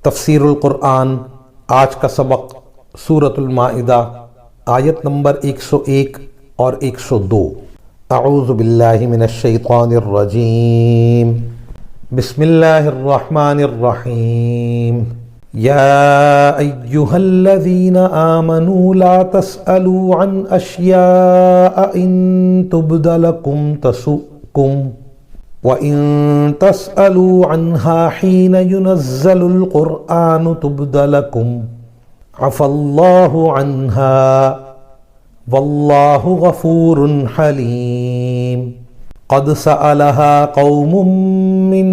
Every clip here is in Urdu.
تفسیر القرآن آج کا سبق سورۃ المائدہ آیت نمبر 101 اور 102۔ اعوذ باللہ من الشیطان الرجیم، بسم اللہ الرحمن الرحیم۔ یا ایہا الذین آمنوا لا تسألوا عن اشیاء ان تبد لکم تسؤکم وَإِن تَسْأَلُوا عَنْهَا حِينَ يُنَزَّلُ الْقُرْآنُ تُبْدَ لَكُمْ عَفَا اللَّهُ عَنْهَا وَاللَّهُ غَفُورٌ حَلِيمٌ۔ قَدْ سَأَلَهَا قَوْمٌ مِّن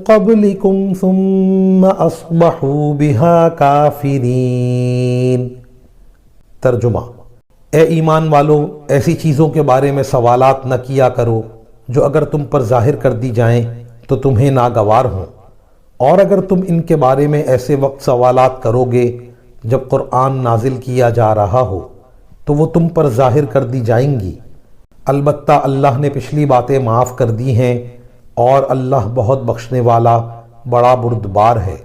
قَبْلِكُمْ ثُمَّ أَصْبَحُوا بِهَا كَافِرِينَ۔ ترجمہ: اے ایمان والو، ایسی چیزوں کے بارے میں سوالات نہ کیا کرو جو اگر تم پر ظاہر کر دی جائیں تو تمہیں ناگوار ہوں، اور اگر تم ان کے بارے میں ایسے وقت سوالات کرو گے جب قرآن نازل کیا جا رہا ہو تو وہ تم پر ظاہر کر دی جائیں گی۔ البتہ اللہ نے پچھلی باتیں معاف کر دی ہیں اور اللہ بہت بخشنے والا بڑا بردبار ہے۔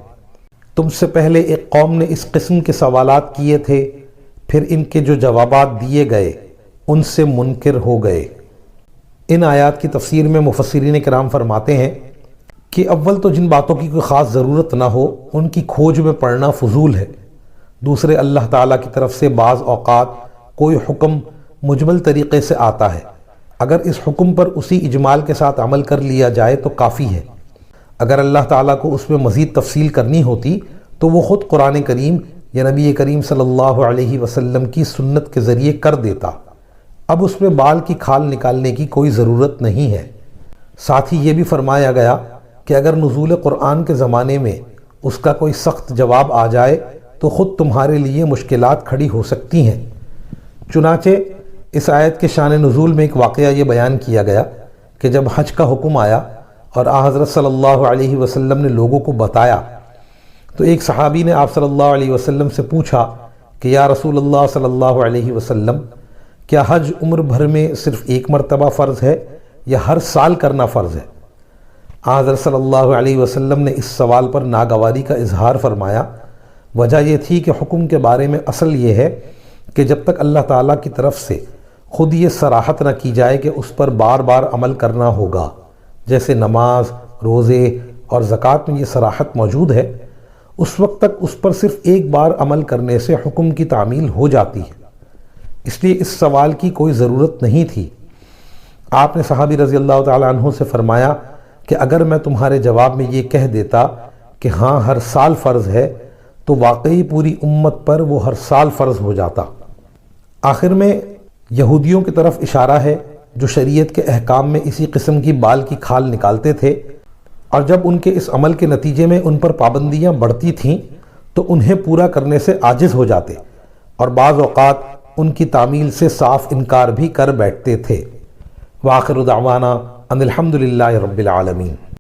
تم سے پہلے ایک قوم نے اس قسم کے سوالات کیے تھے، پھر ان کے جو جوابات دیے گئے ان سے منکر ہو گئے۔ ان آیات کی تفسیر میں مفسرین کرام فرماتے ہیں کہ اول تو جن باتوں کی کوئی خاص ضرورت نہ ہو ان کی کھوج میں پڑنا فضول ہے۔ دوسرے، اللہ تعالیٰ کی طرف سے بعض اوقات کوئی حکم مجمل طریقے سے آتا ہے، اگر اس حکم پر اسی اجمال کے ساتھ عمل کر لیا جائے تو کافی ہے۔ اگر اللہ تعالیٰ کو اس میں مزید تفصیل کرنی ہوتی تو وہ خود قرآن کریم یا نبی کریم صلی اللہ علیہ وسلم کی سنت کے ذریعے کر دیتا۔ اب اس میں بال کی کھال نکالنے کی کوئی ضرورت نہیں ہے۔ ساتھ ہی یہ بھی فرمایا گیا کہ اگر نزول قرآن کے زمانے میں اس کا کوئی سخت جواب آ جائے تو خود تمہارے لیے مشکلات کھڑی ہو سکتی ہیں۔ چنانچہ اس آیت کے شان نزول میں ایک واقعہ یہ بیان کیا گیا کہ جب حج کا حکم آیا اور حضرت صلی اللہ علیہ وسلم نے لوگوں کو بتایا تو ایک صحابی نے آپ صلی اللہ علیہ وسلم سے پوچھا کہ یا رسول اللہ صلی اللہ علیہ وسلم، کیا حج عمر بھر میں صرف ایک مرتبہ فرض ہے یا ہر سال کرنا فرض ہے؟ حضرت صلی اللہ علیہ وسلم نے اس سوال پر ناگواری کا اظہار فرمایا۔ وجہ یہ تھی کہ حکم کے بارے میں اصل یہ ہے کہ جب تک اللہ تعالیٰ کی طرف سے خود یہ صراحت نہ کی جائے کہ اس پر بار بار عمل کرنا ہوگا، جیسے نماز، روزے اور زکوٰۃ میں یہ صراحت موجود ہے، اس وقت تک اس پر صرف ایک بار عمل کرنے سے حکم کی تعمیل ہو جاتی ہے۔ اس لیے اس سوال کی کوئی ضرورت نہیں تھی۔ آپ نے صحابی رضی اللہ تعالیٰ عنہ سے فرمایا کہ اگر میں تمہارے جواب میں یہ کہہ دیتا کہ ہاں ہر سال فرض ہے تو واقعی پوری امت پر وہ ہر سال فرض ہو جاتا۔ آخر میں یہودیوں کی طرف اشارہ ہے جو شریعت کے احکام میں اسی قسم کی بال کی کھال نکالتے تھے، اور جب ان کے اس عمل کے نتیجے میں ان پر پابندیاں بڑھتی تھیں تو انہیں پورا کرنے سے عاجز ہو جاتے اور بعض اوقات ان کی تعمیل سے صاف انکار بھی کر بیٹھتے تھے۔ وآخر دعوانا ان الحمد للہ رب العالمین۔